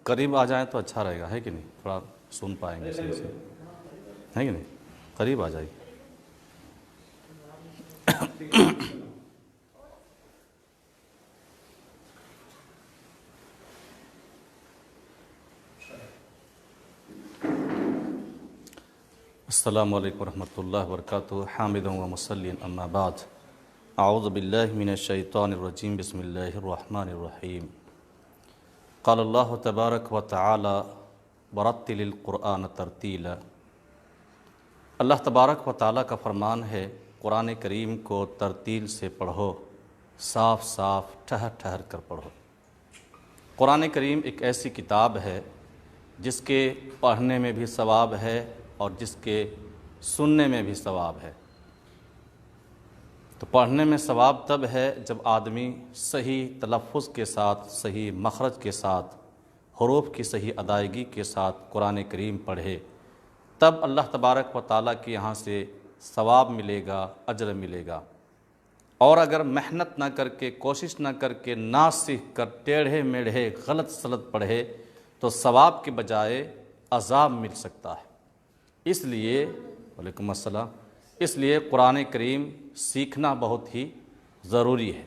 करीब आ जाए तो अच्छा रहेगा, है कि नहीं? थोड़ा सुन पाएंगे सही से, है कि नहीं? करीब आ जाइए। अस्सलामु अलैकुम रहमतुल्लाहि व बरकातुहू। हामिदुन व मुसल्लिन अम्मा बाद। अऊज़ु बिल्लाहि मिनश शैतानिर रजीम। बिस्मिल्लाहिर रहमानिर रहीम। क़ाल अल्लाहु तबारक व तआला वरत्तिलिल क़ुरआन तरतीला। अल्लाह तबारक व तआला का फरमान है, कुरान करीम को तरतील से पढ़ो, साफ साफ ठहर ठहर कर पढ़ो। कुरान करीम एक ऐसी किताब है जिसके पढ़ने में भी सवाब है और जिसके सुनने में भी सवाब है। तो पढ़ने में सवाब तब है जब आदमी सही तलफ़ुज़ के साथ, सही मखरज के साथ, हुरूफ की सही अदायगी के साथ कुरान करीम पढ़े, तब अल्लाह तबारक व तआला के यहाँ से सवाब मिलेगा, अजर मिलेगा। और अगर मेहनत ना करके, कोशिश ना करके, ना सीख कर टेढ़े मेढ़े गलत सलत पढ़े तो सवाब के बजाय अज़ाब मिल सकता है। इसलिए वालेकुम अस्सलाम, इसलिए कुरान करीम सीखना बहुत ही ज़रूरी है।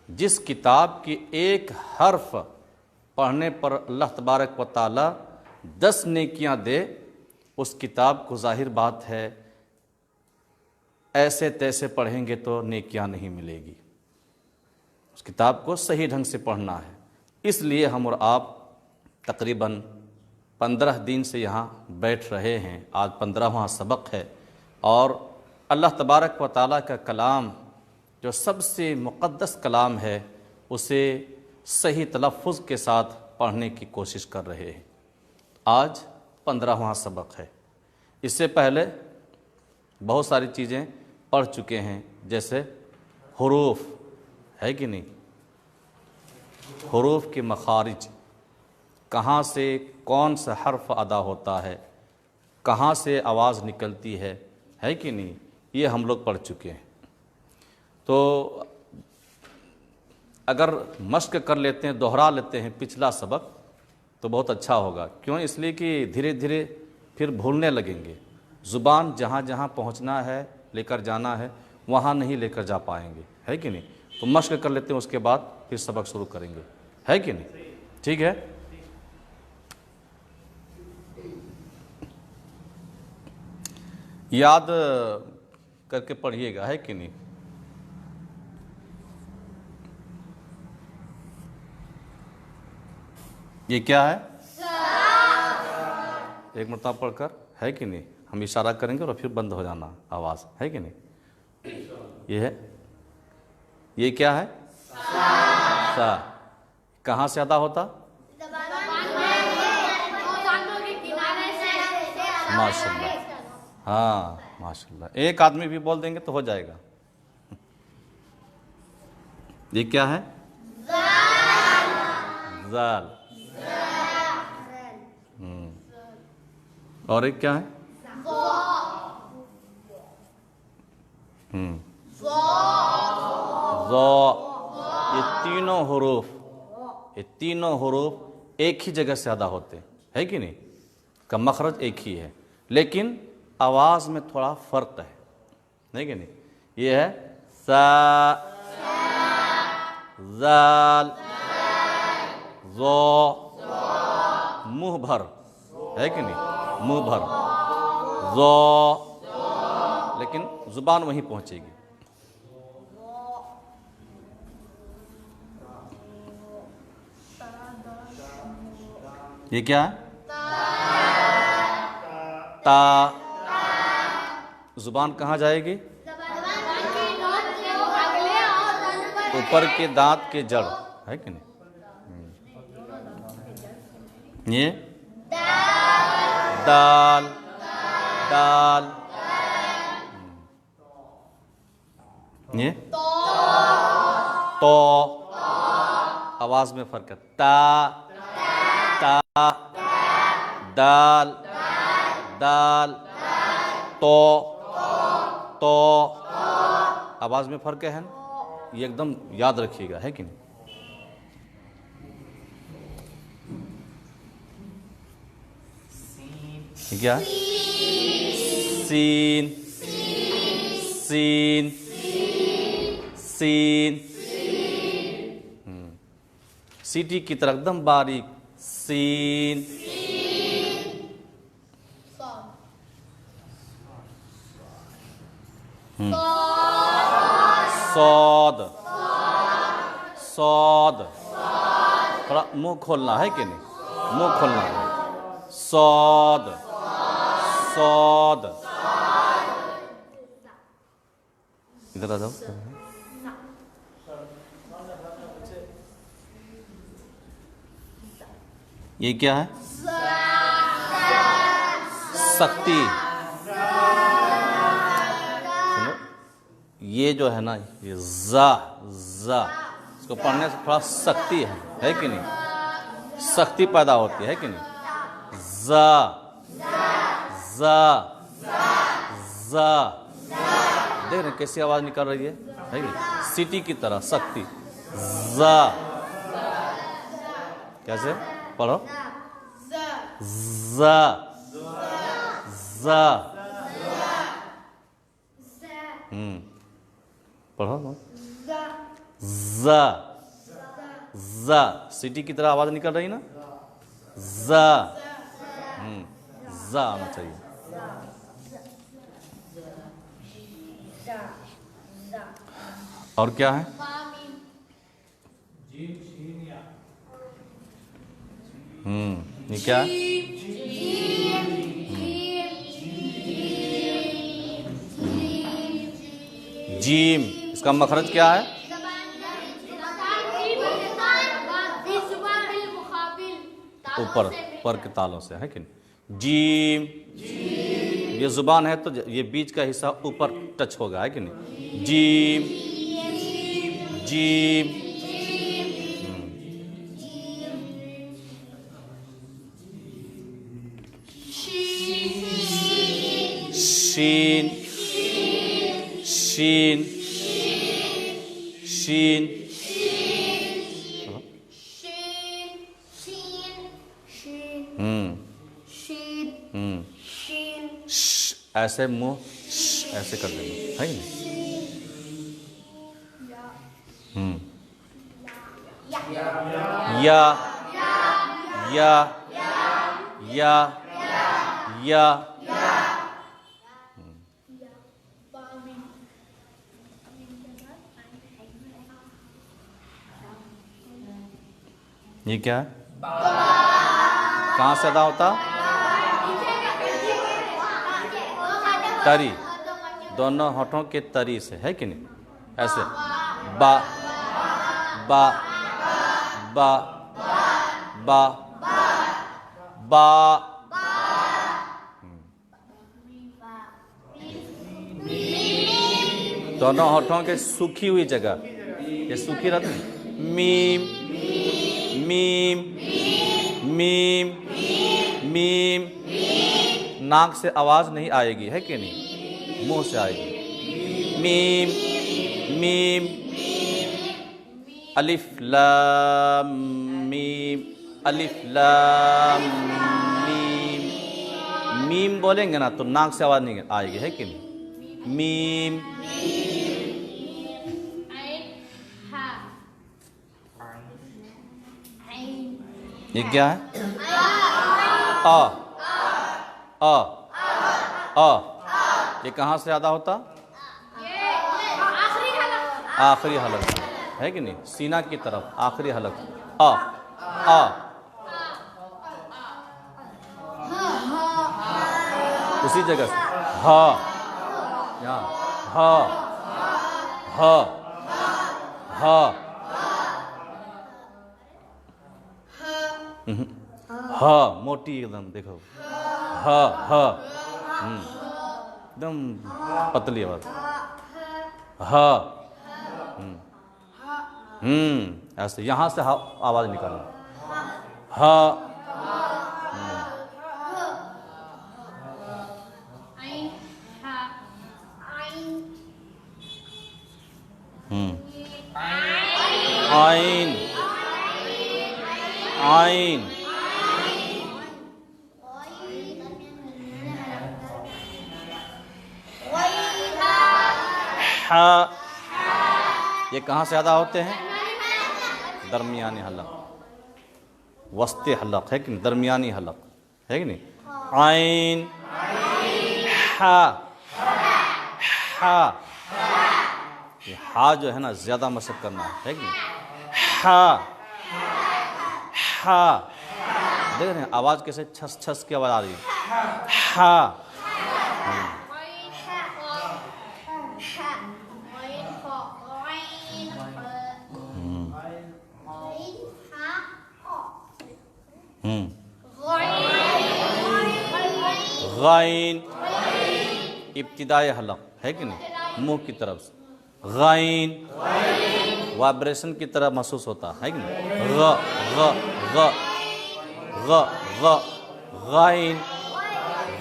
जिस किताब की एक हर्फ पढ़ने पर अल्लाह तबारक व तआला 10 नेकियां दे, उस किताब को ज़ाहिर बात है ऐसे तैसे पढ़ेंगे तो नेकियां नहीं मिलेगी। उस किताब को सही ढंग से पढ़ना है। इसलिए हम और आप तकरीबन 15 दिन से यहाँ बैठ रहे हैं। आज 15वां सबक है और अल्लाह तबारक व तआला का कलाम जो सबसे मुक़द्दस कलाम है उसे सही तलफ़ुज़ के साथ पढ़ने की कोशिश कर रहे हैं। आज 15वां सबक है। इससे पहले बहुत सारी चीज़ें पढ़ चुके हैं, जैसे हुरूफ, है कि नहीं? हुरूफ के मखारिज, कहाँ से कौन सा हर्फ अदा होता है, कहाँ से आवाज़ निकलती है कि नहीं? ये हम लोग पढ़ चुके हैं। तो अगर मश्क कर लेते हैं, दोहरा लेते हैं पिछला सबक तो बहुत अच्छा होगा। क्यों? इसलिए कि धीरे धीरे फिर भूलने लगेंगे। ज़ुबान जहाँ जहाँ पहुँचना है, लेकर जाना है, वहाँ नहीं लेकर जा पाएंगे, है कि नहीं? तो मश्क कर लेते हैं, उसके बाद फिर सबक शुरू करेंगे, है कि नहीं? ठीक है। याद करके पढ़िएगा, है कि नहीं? ये क्या है? एक मरतबा पढ़कर, है कि नहीं? हम इशारा करेंगे और फिर बंद हो जाना आवाज़, है कि नहीं? ये है, ये क्या है? सा। कहाँ से अदा होता? माशाल्लाह, हाँ माशाल्लाह। एक आदमी भी बोल देंगे तो हो जाएगा। ये क्या है? ज़ाल। और एक क्या है? ये तीनों हुरूफ एक ही जगह से अदा होते हैं, है कि नहीं? का मखरज एक ही है, लेकिन आवाज़ में थोड़ा फ़र्क है कि नहीं? ये है सा, ज़ाल, ज़ो, मुँह भर, है कि नहीं? मुँह भर, ज़ो, लेकिन ज़ुबान वहीं पहुँचेगी। ये क्या है? ता। ज़ुबान कहाँ जाएगी? ऊपर के दांत के जड़, है कि नहीं? ये दाल, दाल। ये तो, आवाज़ में फ़र्क है। ता, ता, दाल, दाल, तो, आवाज़ में फ़र्क है ना? ये एकदम याद रखिएगा, है कि नहीं? ये क्या है? सीन, सीन, सीन। सीटी की तरह एकदम बारीक, सीन। सौद, सौद। थोड़ा मुंह खोलना है कि नहीं? मुंह खोलना है। सौद, सौद। इधर आ जाओ। ये क्या है? शक्ति। सुनो, ये जो है ना, ये जा, जा, इसको पढ़ने से थोड़ा शक्ति है कि नहीं? शक्ति पैदा होती है कि नहीं? जा, जा, जा। देख रहे कैसी आवाज निकल रही है कि नहीं? सिटी की तरह शक्ति। जा, कैसे पढ़ो? जा, जा। पढ़ो। जा, जा। सिटी की तरह आवाज निकल रही ना? जा, जा आना चाहिए। और क्या है? ये क्या है? जीम। इसका मखरज क्या है? ऊपर, ऊपर के तालों से, है कि नहीं? जीम। ये जुबान है तो ये बीच का हिस्सा ऊपर टच होगा, है कि नहीं? जीम, जीम। शीन, शीन, शीन। ऐसे मुंह ऐसे कर देना, है कि नहीं? या, या, या, या। ये क्या है? कहाँ से अदा होता? तरी, दोनों होठों के तरी से, है कि नहीं? ऐसे बा, बा, बा, बा, बा। दोनों होठों के सूखी हुई जगह, ये सूखी रहती। Meme, meme, meme, meme. नाक से आवाज नहीं आएगी, है कि नहीं? मुंह से आएगी। Meme, meme. अलिफ लाम मीम, अलिफ लाम मीम। मीम बोलेंगे ना तो नाक से आवाज नहीं आएगी, है कि नहीं? मीम। ये क्या है? अ, अ, अ। ये कहाँ से अदा होता? आखिरी हलक, है कि नहीं? सीना की तरफ आखिरी हलक। अ, अ। उसी जगह से ह, यहाँ ह, ह, ह। ह मोटी एकदम, देखो ह, ह। एकदम पतली आवाज। ह, ऐसे यहाँ से आवाज निकालना। ह, आइन, आइन। हा, ये कहाँ से अदा होते हैं? दरमियानी हलक, वस्ते हलक है कि नहीं, दरमियानी हलक है कि नहीं। आइन, हा, हा, ये हा जो है ना ज़्यादा मशक करना है कि नहीं। हा, हा, देख रहे हैं आवाज़ कैसे छस छस की आवाज़ आ रही है। हा, गाइन, इब्तिदाई हलक है कि नहीं, मुंह की तरफ से। गाइन वाइब्रेशन की तरह महसूस होता है कि नहीं। ग ग ग ग ग गाइन,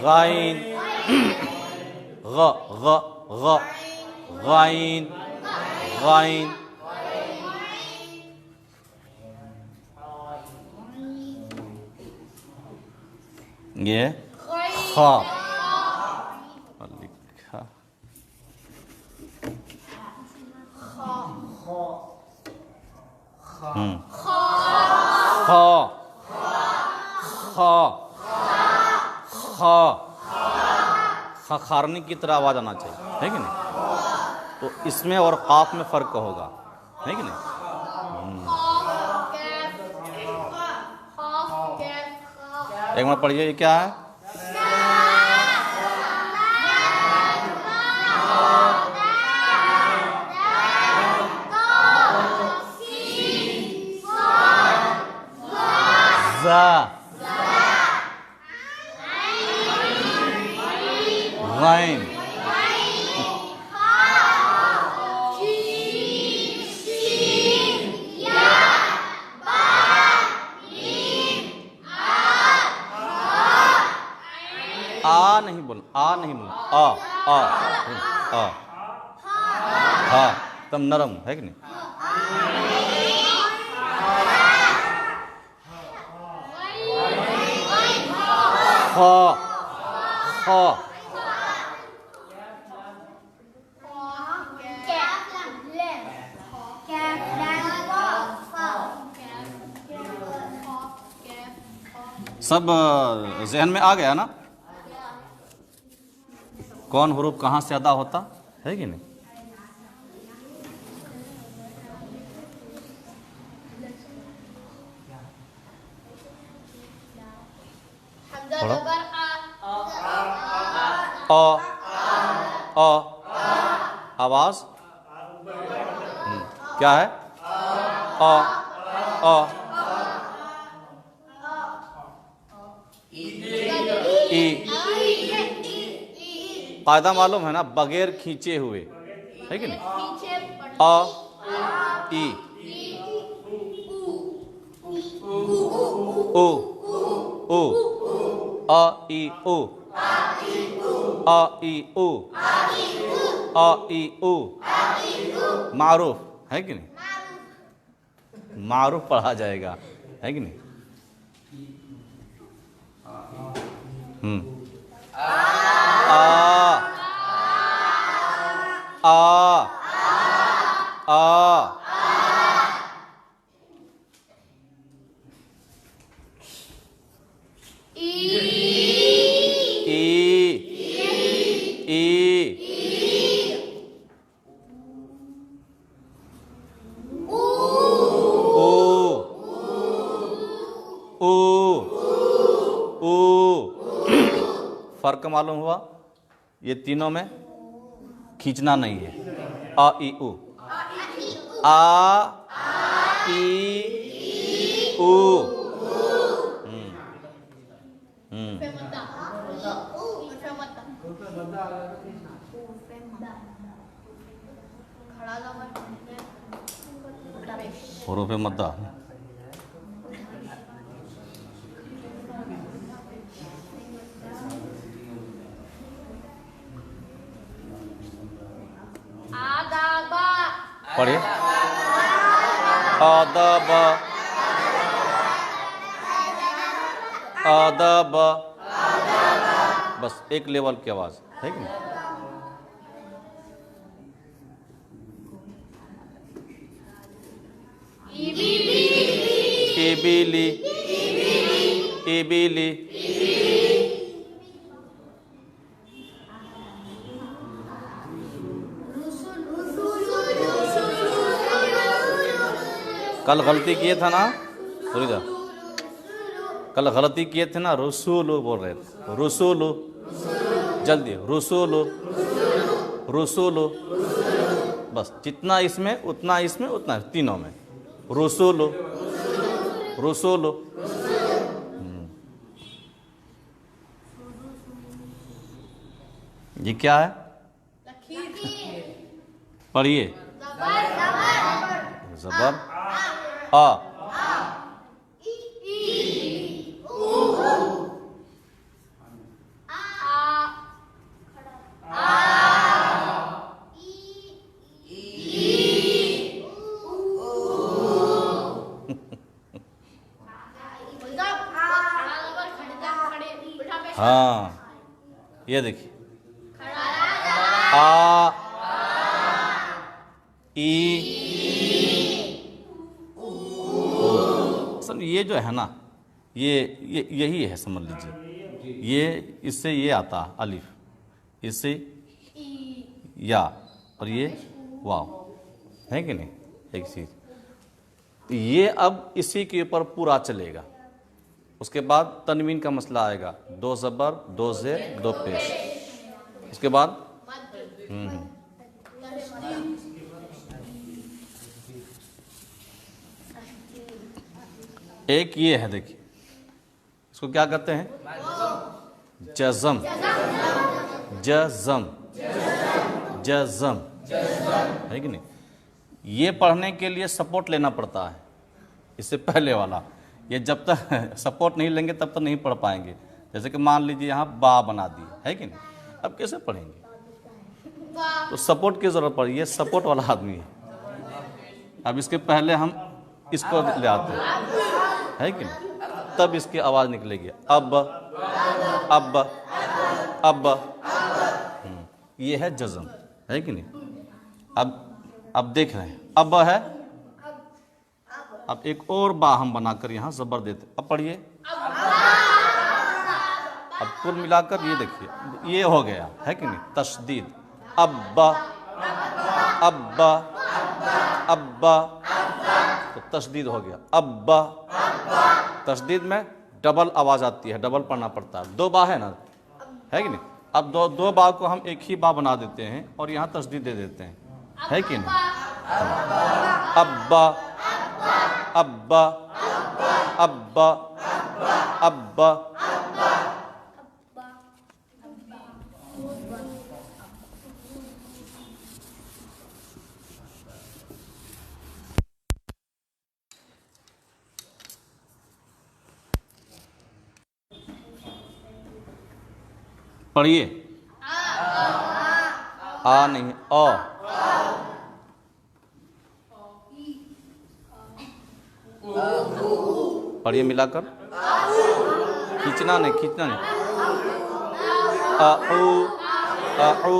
गाइन, ग ग ग गाइन, गाइन। ये खा लिखा, खखारनी की तरह आवाज आना चाहिए है कि नहीं। तो इसमें और काफ में फर्क होगा है कि नहीं। एक बार पढ़िए, ये क्या है? जा, गाइन, आ नहीं बोल, आ नहीं बोल, आ हा, तब नरम है कि नहीं। खा, खा, सब जहन में आ गया ना, कौन हुरूफ कहाँ से अदा होता है कि नहीं। आवाज क्या है? ई, कायदा मालूम है ना, बगैर खींचे हुए है कि नहीं। ई, ओ, ओ, ई, ओ, ई, ओ, ई, ओ, मारूफ है कि नहीं। मारूफ पढ़ा जाएगा है कि नहीं। फर्क मालूम हुआ, ये तीनों में खींचना नहीं है। आ, ई, उ, आ, ई, उ, हुरूफ मद्दा। पढ़िए, अदब, अदब, बस एक लेवल की आवाज है कि नहीं। इबिली, इबिली, कल गलती किए था ना, कल गलती किए थे ना, रसूलु बोल रहे थे, रसूलु, जल्दी रसूलु, रसूलु, बस जितना इसमें उतना इसमें उतना तीनों में, रसूलु, रसूलु। ये क्या है? पढ़िए, ज़बर आ, हाँ ये देखिए, आ, ई, सब ये जो है ना, ये यही है, समझ लीजिए, ये इससे ये आता है अलिफ, इससे या, और ये वाव, है कि नहीं? एक चीज ये अब इसी के ऊपर पूरा चलेगा। उसके बाद तनवीन का मसला आएगा, दो ज़बर, दो ज़ेर, दो पेश। उसके बाद एक ये है, देखिए इसको क्या कहते हैं? जज़म, जज़म, जज़म, है कि नहीं? ये पढ़ने के लिए सपोर्ट लेना पड़ता है। इससे पहले वाला, ये जब तक सपोर्ट नहीं लेंगे तब तक नहीं पढ़ पाएंगे। जैसे कि मान लीजिए यहाँ बा बना दी, है कि नहीं? अब कैसे पढ़ेंगे? तो सपोर्ट की ज़रूरत पड़ी, ये सपोर्ट वाला आदमी है। अब इसके पहले हम इसको ले आते हैं, है कि नहीं? तब इसकी आवाज़ निकलेगी, अब, अब, अब। ये है जज़म, है कि नहीं? अब देख रहे हैं, अब है, अब एक और बा हम बनाकर यहाँ ज़बर देते। अब पढ़िए, अब कुल मिलाकर ये देखिए, ये हो गया, है कि नहीं? तशदीद, अब्बा, अब्बा, अब्बा, तो तशदीद हो गया, अब्बा। तशदीद में डबल आवाज़ आती है, डबल पढ़ना पड़ता है। दो बा है ना, है कि नहीं? अब दो बा को हम एक ही बा बना देते हैं और यहाँ तशदीद दे देते हैं, है कि नहीं? अब्बा, अब्बा, अब्बा, अब्बा। पढ़िए, आ नहीं, अ। पढ़िए मिलाकर, खींचना नहीं, खींचना नहीं। अऊ, अऊ,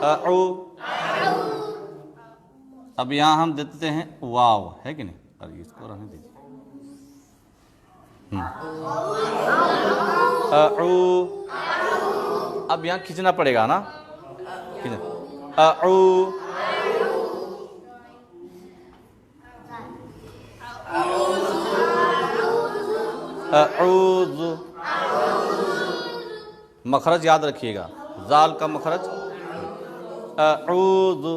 अऊ। अब यहाँ हम देते हैं वाव, है कि नहीं? अरे इसको रहने दीजिए। अऊ, अब यहाँ खींचना पड़ेगा ना, खींचना, अऊ, अऊज़। मखरज याद रखिएगा, जाल का मखरज, अऊज़,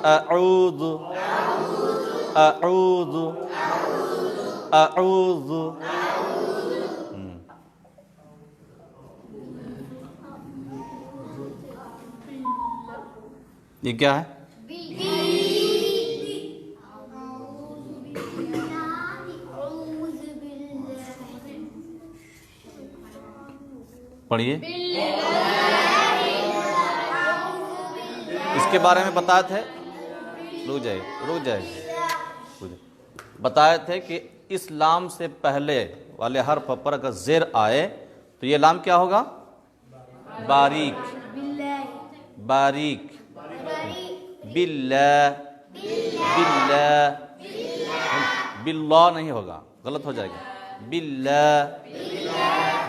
अऊज़, अऊज़, अऊज़। ये क्या है? पढ़िए, इसके बारे में बताए थे, रुक जाइए, बताए थे कि इस लाम से पहले वाले हर्फ पर अगर ज़ेर आए तो ये लाम क्या होगा? बारीक, बारीक, बिल्ला, बिल्ला, बिल्ला नहीं होगा, गलत हो जाएगा। बिल्ला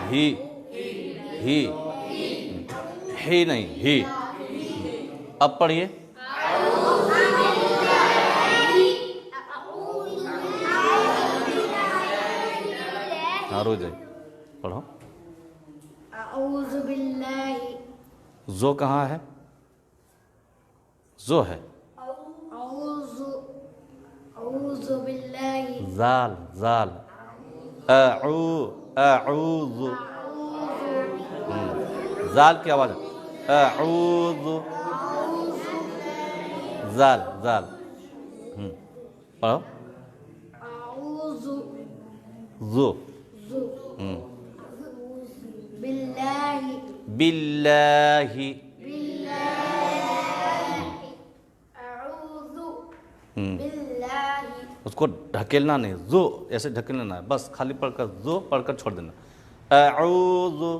ही ही नहीं, ही। अब पढ़िए। हाँ रोज पढ़ो। अऊज़ु बिल्लाहि, जो कहाँ है? जो है अऊज़ु बिल्लाहि, जाल, जाल। अऊज़ु, जाल की आवाज। अऊज़ु, जाल, जाल। पढ़ो। अऊज़ु जो, बिल्लाहि, बिल्लाहि। अऊज़ु बिल्लाहि, उसको ढकेलना नहीं, जो ऐसे ढकेलना है, बस खाली पढ़कर जो पढ़कर छोड़ देना। अऊज़ु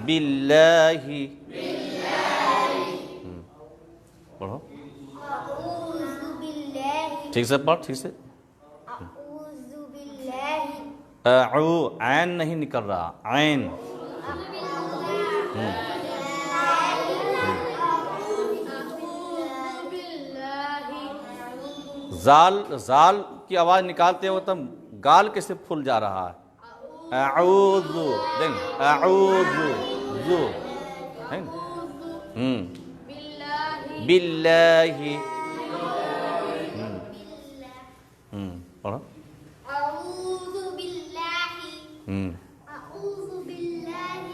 बिल्लाहि। पढ़ो अऊज़ु बिल्लाहि, ठीक से पढ़, ठीक से। अऊज़ु बिल्लाहि, ऐन नहीं निकल रहा, ऐन। जाल, जाल की आवाज निकालते हो तब गाल कैसे फूल जा रहा है? अऊज़ु, देख, अऊज़ु, जो है ना? बिल्लाहि। पढ़ो। अऊज़ु बिल्लाहि, अऊज़ु बिल्लाहि,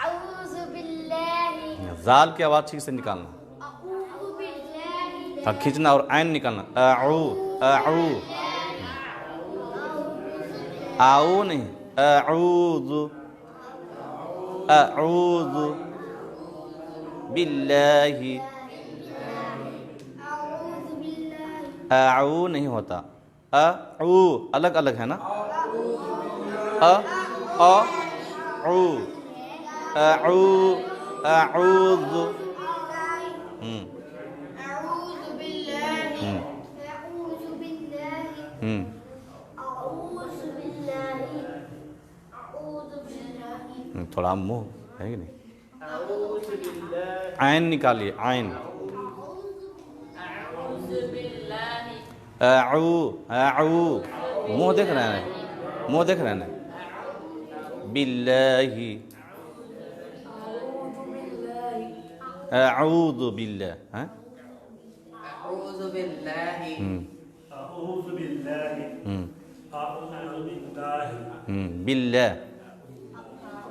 अऊज़ु बिल्लाहि, जाल की आवाज ठीक से निकालना, अऊज़ु बिल्लाहि, और खींचना और ऐन निकालना। अऊ, अऊ, आओ नहीं, अऊज़ु, अऊज़ु बिल्लाहि। अऊज़ु बिल्लाहि, अऊ नहीं होता, अऊ अलग अलग है ना। अ ऊ, अऊ, अऊज़ु। अऊज़ु बिल्लाहि, अऊज़ु बिल्लाहि, अऊज़ु बिल्लाहि, अऊज़ु बिल्लाहि, थोड़ा मुंह है कि नहीं? ऐन निकालिए, ऐन। अऊ, अऊ, मुंह देख रहे हैं, मुंह देख रहे हैं। बिल्लाहि, अऊज़ु बिल्लाह, हैं? अऊज़ु बिल्लाहि, अऊज़ु बिल्लाहि, अऊज़ु बिल्लाहि, बिल्लाह,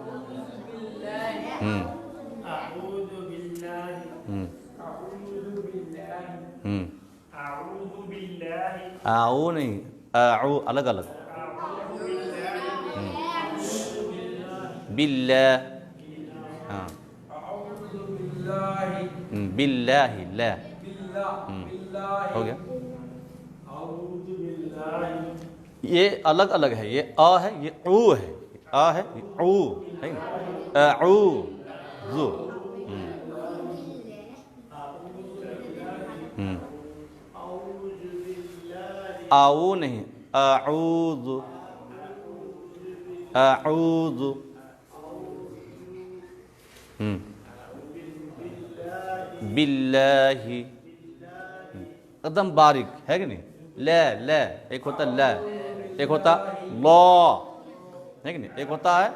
अऊज़ु बिल्लाहि, अऊज़ु बिल्लाहि, अऊज़ु बिल्लाहि, आओ नहीं, आओ अलग अलग। बिल्लाह, हाँ, बिल्लाहि, ला, हो गया। ये अलग अलग है, ये अ है, ये ऊ है, अ है, ये ऊ है ना। ऊ, जू, आओ नहीं, अऊज़ु, अऊज़ु। बिल्लाहि, एकदम बारीक है कि नहीं। ले, ले, एक होता ला, एक होता लॉ, है कि नहीं। एक होता है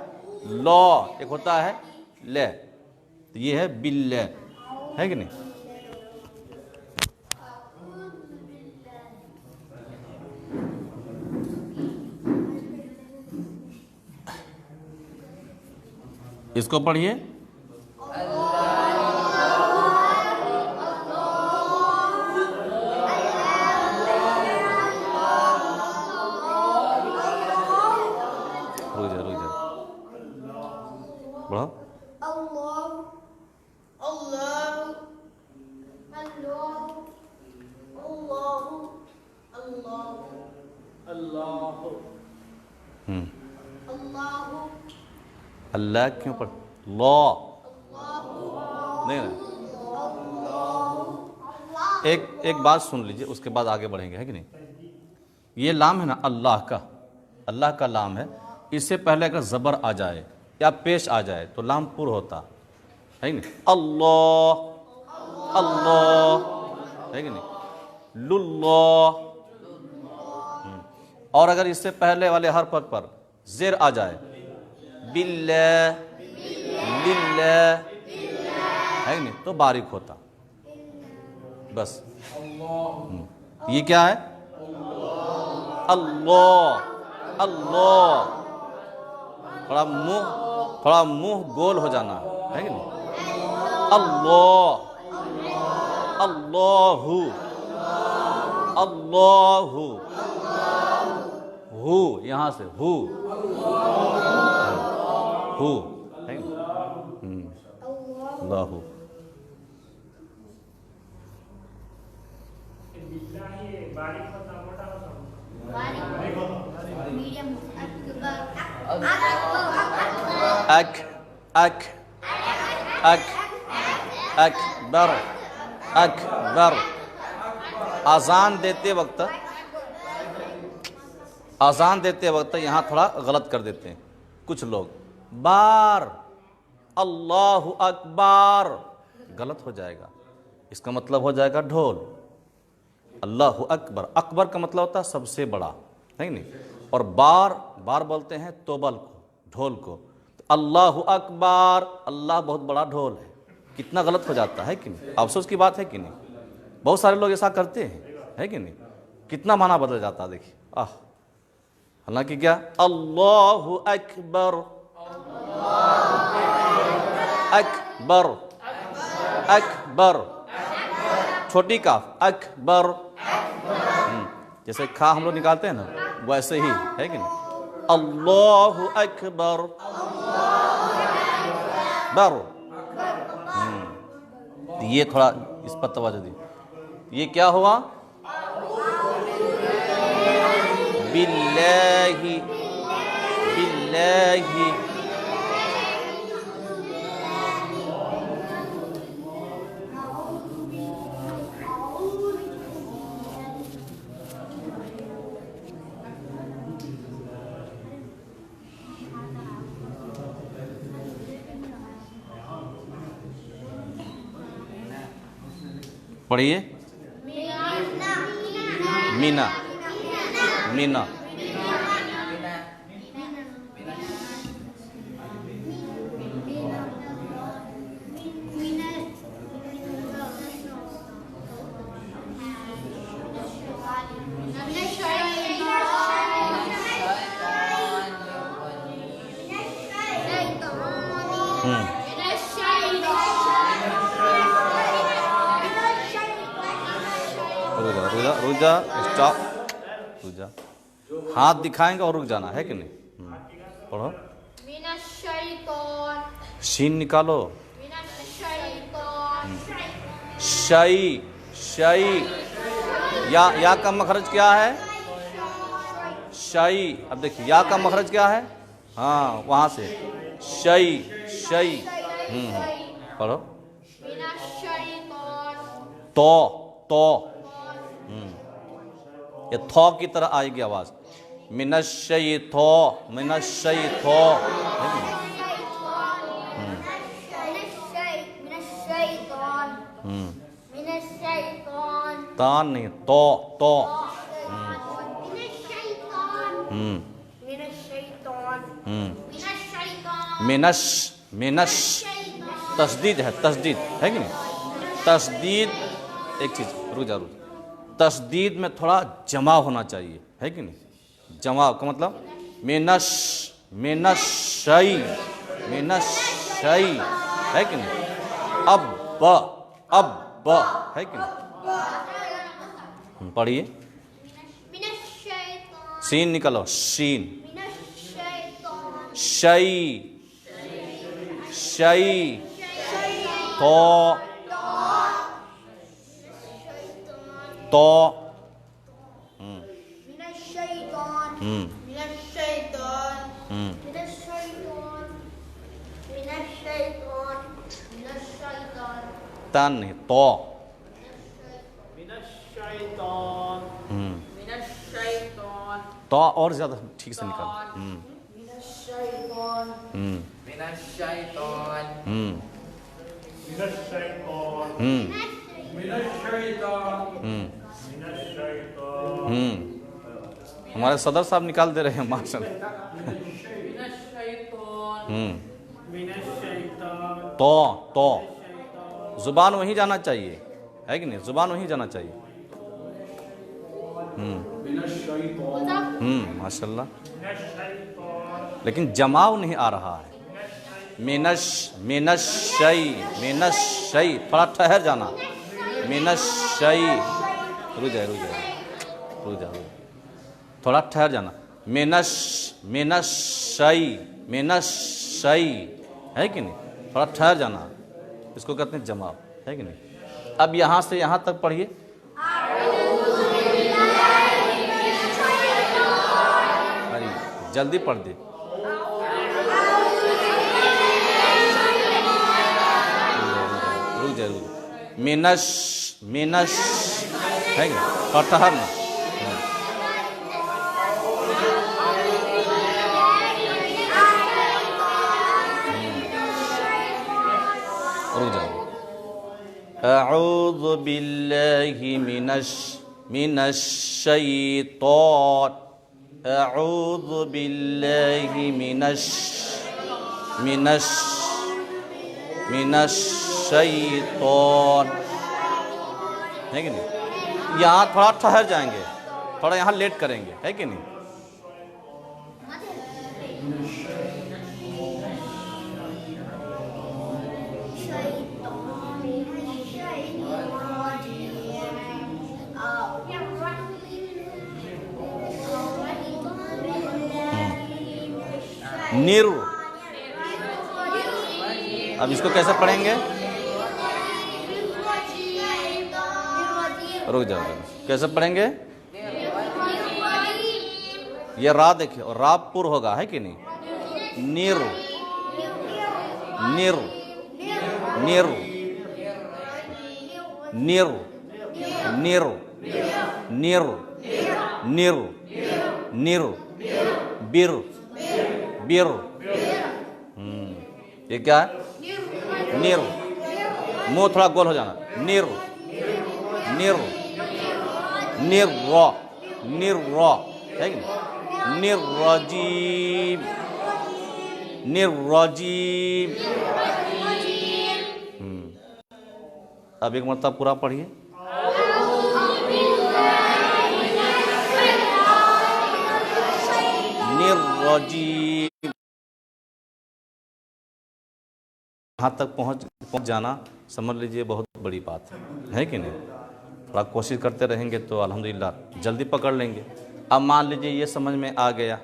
लॉ, एक होता है ले। तो ये है बिल्ला, है कि नहीं। इसको पढ़िए। रुक जा, रुक जा, बढ़ो। अल्लाह, अल्लाह, अल्लाह, अल्लाह, अल्लाह, अल्लाह, अल्लाह क्यों पढ़, लॉ नहीं ना। एक बात सुन लीजिए, उसके बाद आगे बढ़ेंगे, है कि नहीं। ये लाम है ना अल्लाह का लाम है। इससे पहले अगर ज़बर आ जाए या पेश आ जाए तो लाम पुर होता है कि नहीं। अल्लाह है कि नहीं। लुल्लाह। और अगर इससे पहले वाले हर पद पर ज़ेर आ जाए, बिल्लाह लिल्लाह, है कि नहीं, तो बारीक होता। बस ये क्या है, अल्लाह थोड़ा मुंह गोल हो जाना है कि नहीं। अल्लाहु हु, यहाँ से हु है कि नहीं। अल्लाहु। बिल्लाहि बारीक होता मोटा होता। मीडियम अकबर। अजान देते वक्त यहाँ थोड़ा गलत कर देते हैं कुछ लोग। बार अल्लाहु अकबर गलत हो जाएगा, इसका मतलब हो जाएगा ढोल। अल्लाहु अकबर, अकबर का मतलब होता है सबसे बड़ा, है कि नहीं। और बार बोलते हैं तोबल को, ढोल को। तो अल्लाहु अकबर, अल्लाह बहुत बड़ा ढोल है। कितना गलत हो जाता है कि नहीं, अफसोस की बात है कि नहीं। बहुत सारे लोग ऐसा करते हैं, है कि नहीं। कितना माना बदल जाता है, देखिए। हालांकि क्या, अल्लाहु अकबर अकबर अकबर, छोटी काफ अकबर। जैसे खा हम लोग निकालते हैं ना, वैसे ही, है कि नहीं। अल्लाहु अकबर बर। ये थोड़ा इस पर तवज्जो दी। ये क्या हुआ, बिल्लाहि बिल्लाहि। पढ़िए, मीना मीना। रुजा स्टॉप, रुजा। हाथ दिखाएंगे और रुक जाना, है कि नहीं। पढ़ो, शीन निकालो, शई शई। या का मखरज क्या है, शई। अब देखिए या का मखरज क्या है, हाँ वहां से शई शई। पढ़ो, तो ये थो की तरह आएगी आवाज, मिनश्शैतो मिनश्शैतो। तान नहीं, तो मिनश मिनश। तस्दीद है, तस्दीद है कि नहीं। तस्दीद एक चीज, रुक जा। तस्दीद में थोड़ा जमा होना चाहिए, है कि नहीं। जमा का मतलब मिनश मिनश्शई मिनश्शई, है कि नहीं। अब है कि नहीं। पढ़िए, सीन निकालो, शीन शई शई। तो तान नहीं, तो तो और ज़्यादा ठीक से निकाल। मिनश्शैतान मिनश्शैतान हमारे सदर साहब निकाल दे रहे हैं माशाल्लाह। तो जुबान वहीं जाना चाहिए, है कि नहीं? जुबान वहीं जाना चाहिए। माशाल्लाह, लेकिन जमाव नहीं आ रहा है। मिनश्शई, थोड़ा ठहर जाना। मिनश्शई, रुक जाए, थोड़ा ठहर जाना। मिनश्शई, है कि नहीं? थोड़ा ठहर जाना, इसको कहते हैं जमाव, है कि नहीं? अब यहाँ से यहाँ तक पढ़िए। अरे जल्दी पढ़ दे। रुक जाए। मिनश, है कि नहीं? ठहरना। रुक जाओ। अऊज़ु बिल्लाहि मिनश्शैतान, अऊज़ु बिल्लाहि मिनश्शैतान, है कि नहीं? यहाँ थोड़ा ठहर जाएंगे, थोड़ा यहाँ लेट करेंगे, है कि नहीं? निर, अब इसको कैसे पढ़ेंगे? रुक जाओ, कैसे पढ़ेंगे? ये रा देखिए, और रा पुर होगा, है कि नहीं? निर, निर, निर, निर, निर, निर, निर, निर, बिर, बिर। ये क्या है? निर, मुंह थोड़ा गोल हो जाना। निर, निर, निर्र, निर्र, है कि नहीं? निर्रजीम, निर्रजीम। अब एक मरतबा पूरा पढ़िए। निर्रजीम। यहाँ तक पहुँच जाना समझ लीजिए बहुत बड़ी बात है कि नहीं? थोड़ा कोशिश करते रहेंगे तो अल्हम्दुलिल्लाह जल्दी पकड़ लेंगे। अब मान लीजिए ये समझ में आ गया,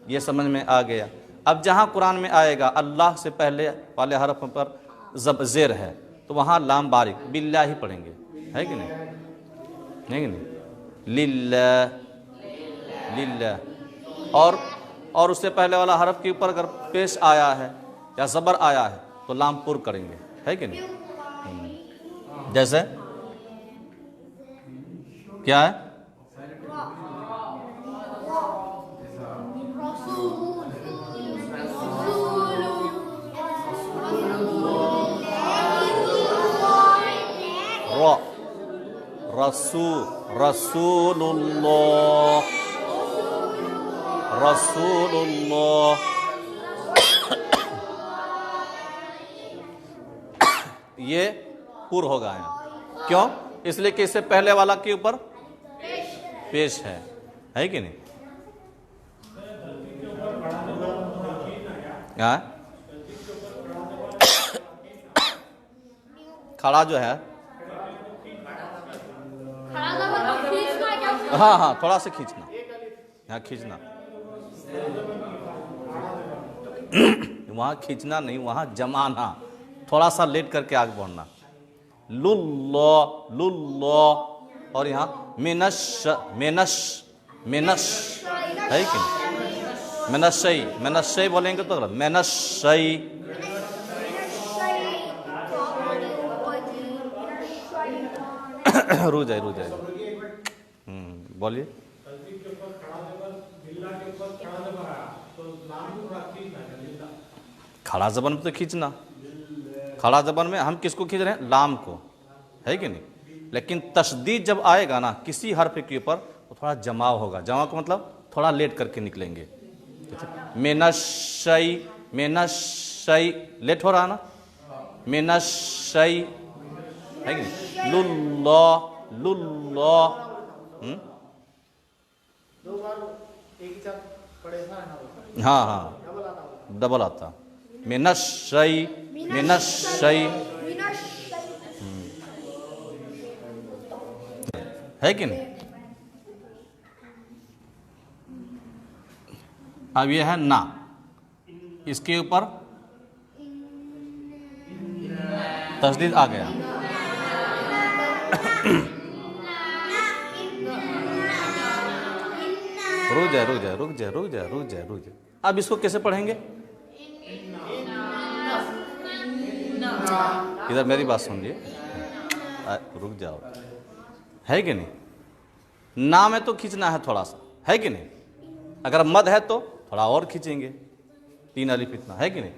ये समझ में आ गया। अब जहाँ कुरान में आएगा अल्लाह से पहले वाले हरफ पर जब ज़ेर है तो वहाँ लाम बारिक बिल्लाह ही पढ़ेंगे, है कि नहीं? है कि नहीं? लिल्लाह, लिल्लाह। और उससे पहले वाला हरफ के ऊपर अगर पेश आया है या ज़बर आया है तो लाम पुर करेंगे, है कि नहीं? जैसे क्या है? रसूलुल्लाह, रसूलुल्लाह। ये पुर होगा यहाँ, क्यों? इसलिए कि इससे पहले वाला के ऊपर पेश है कि नहीं? खड़ा जो है, हाँ, थोड़ा सा खींचना, यहाँ खींचना, वहाँ खींचना नहीं, वहाँ जमाना, थोड़ा सा लेट करके आगे बढ़ना। लुल्ला, लुल्ला, और यहाँ मिनश, मिनश, मिनश, है कि नहीं? मिनशई, मिनशई बोलेंगे तो गलत। मिनशई, रुक जाए, बोलिए। ऊपर खड़ा जबर आया तो लाम को थोड़ा खींचना है लिल्ला। खड़ा ज़बान में तो खींचना, खड़ा ज़बान में हम किसको खींच रहे हैं? लाम को, है कि नहीं? लेकिन तशदीद जब आएगा ना किसी हर्फ के ऊपर तो थोड़ा जमाव होगा। जमाव का मतलब थोड़ा लेट करके निकलेंगे। मेनशई, मेनशई लेट हो रहा ना, मेनशई, है कि नहीं? लुल्ला, लुल्ला, दो बार एक ही साथ पढ़े था ना, हाँ हाँ डबल आता होगा। डबल आता। मेनशई, मेनशई, है कि नहीं? अब यह है ना, इसके ऊपर तस्दीद आ गया। रुक जाए रुक जाए रुक जाए रुक जाए रुक जाए रुक जाए। अब इसको कैसे पढ़ेंगे? इधर मेरी बात सुनिए, रुक जाओ, है कि नहीं? ना में तो खींचना है थोड़ा सा, है कि नहीं? अगर मद है तो थोड़ा और खींचेंगे, 3 अलिफ इतना, है कि नहीं?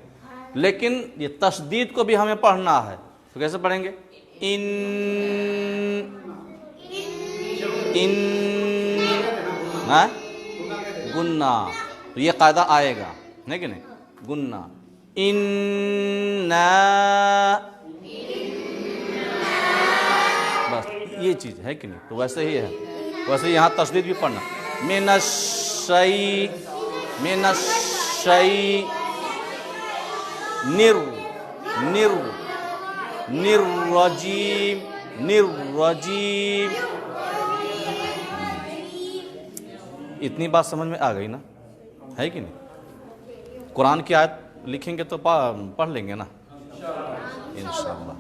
लेकिन ये तशदीद को भी हमें पढ़ना है तो कैसे पढ़ेंगे? इन, इन, गुन्ना, तो ये कायदा आएगा, है कि नहीं? गुन्ना, इन्ना, बस ये चीज़ है कि नहीं? तो वैसे ही है, वैसे यहाँ तशदीद भी पढ़ना। मिनश्शई, मिनश्शई, निर, निर, निर्रजीम, निर्रजीम। इतनी बात समझ में आ गई ना, है कि नहीं? कुरान की आयत लिखेंगे तो पढ़ लेंगे ना इंशाअल्लाह।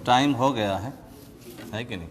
टाइम हो गया है कि नहीं?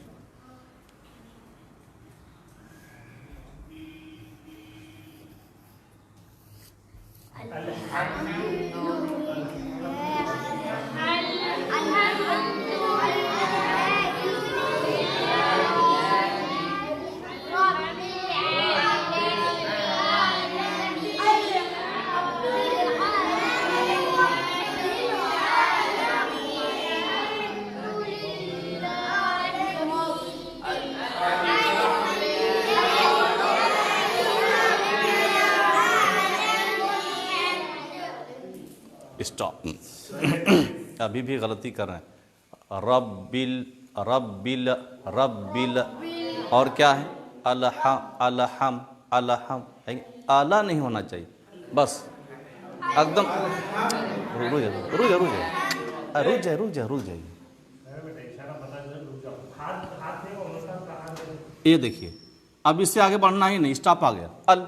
स्टॉप। अभी भी गलती कर रहे हैं। रब्बिल, रब्बिल, रब्बिल, और क्या है? अलहम, अलहम, अलहम, आला नहीं होना चाहिए, बस एकदम। रुक जाए रुक जाए रुक जाए रुक जाए रुक जाए रुक जाइए। ये देखिए, अब इससे आगे बढ़ना ही नहीं, स्टॉप आ गया। अल,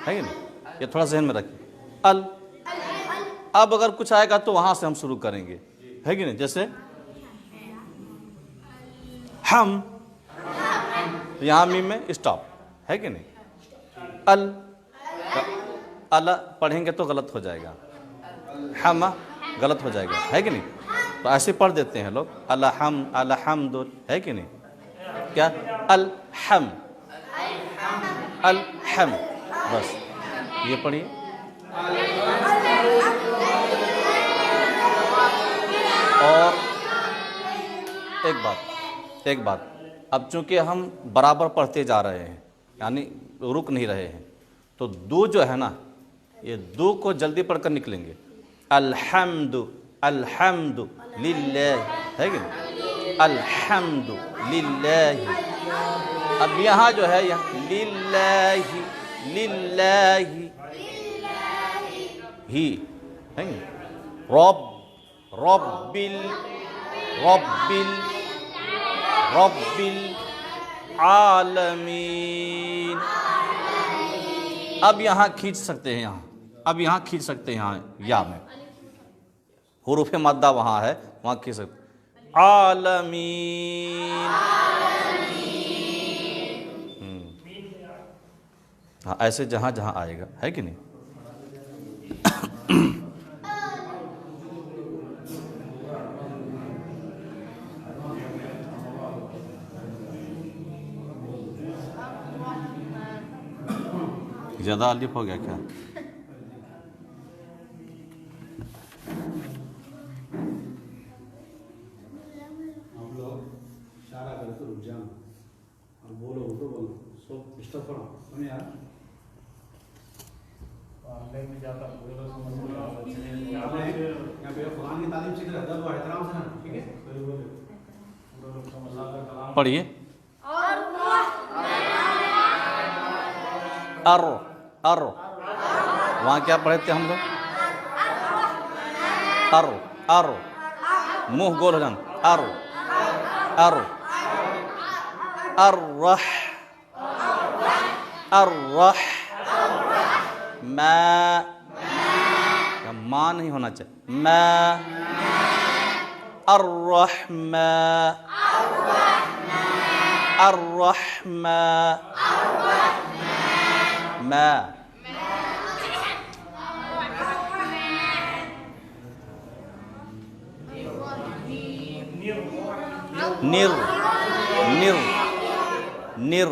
है कि नहीं? ये थोड़ा जहन में रखिए। अल, अब अगर कुछ आएगा तो वहां से हम शुरू करेंगे, है कि नहीं? जैसे हम, तो यहाँ मीम में स्टॉप, है कि नहीं? अल, अल पढ़ेंगे तो गलत हो जाएगा, हम गलत हो जाएगा, है कि नहीं? तो ऐसे पढ़ देते हैं लोग, अलहम, अलहम्दुल, है कि नहीं? क्या? अलहम, अलहम, बस ये पढ़िए। और एक बात, अब चूंकि हम बराबर पढ़ते जा रहे हैं, यानी रुक नहीं रहे हैं, तो दो जो है ना, ये दो को जल्दी पढ़कर निकलेंगे। अल्हम्दु, अल्हम्दु लिल्लाह, है कि नहीं? अल्हम्दु लिल्लाह। अब यहाँ जो है, यहाँ लिल्लाही, लिल्लाही ही, है कि नहीं? रब, रब्बिल, रब्बिल, रब्बिल आलमीन। अब यहाँ खींच सकते हैं, अब यहाँ खींच सकते हैं, यहाँ या में हुरूफ मद्दा वहाँ है, वहाँ खींच सकते। आलमीन, हाँ ऐसे जहाँ जहाँ आएगा, है कि नहीं? ज़्यादा अलिफ हो गया क्या? आप लोग इशारा करो तो रुक जाओ और बोलो तो बोलो सब स्टॉप करो समझ यार ऑनलाइन में जाता पूरा समझ में यहाँ पे कुरान की तालीम सीख रहे हैं एहतराम से ना ठीक है सही बोले पूरा लोग समझ अल्लाह का कलाम पढ़िए। अर अर वहाँ क्या पढ़े थे हम लोग? अर अर मुंह गोल हो जान। अर अर अर्रह अर्रह माँ नहीं होना चाहिए। मैं अर्रहमा अर्रहमा मैं निर निर निर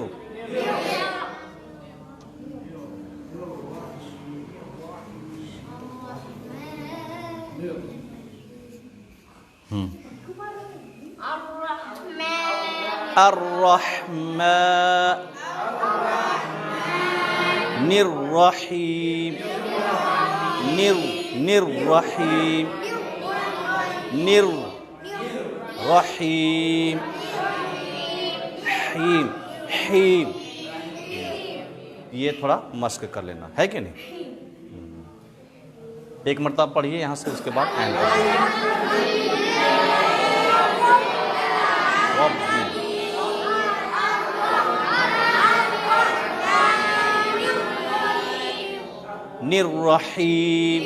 अर्रहमा निर्रहीम निर निर्रहीम निर्रहीम हीम हीम। ये थोड़ा मस्क कर लेना है कि नहीं? एक मरतबा पढ़िए यहाँ से, उसके बाद एंड निर्रहीम।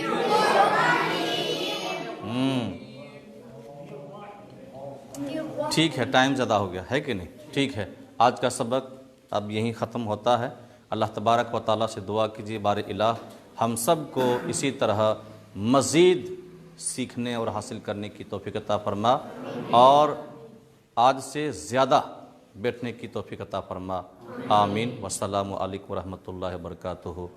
ठीक है, टाइम ज़्यादा हो गया है कि नहीं? ठीक है, आज का सबक अब यहीं ख़त्म होता है। अल्लाह तबारक व तआला से दुआ कीजिए बारे इलाह हम सब को इसी तरह मज़ीद सीखने और हासिल करने की तौफ़ीक़ अता फरमा और आज से ज़्यादा बैठने की तौफ़ीक़ अता फरमा। आमीन। वस्सलामु अलैकुम व रहमतुल्लाहि व बरकातुहू।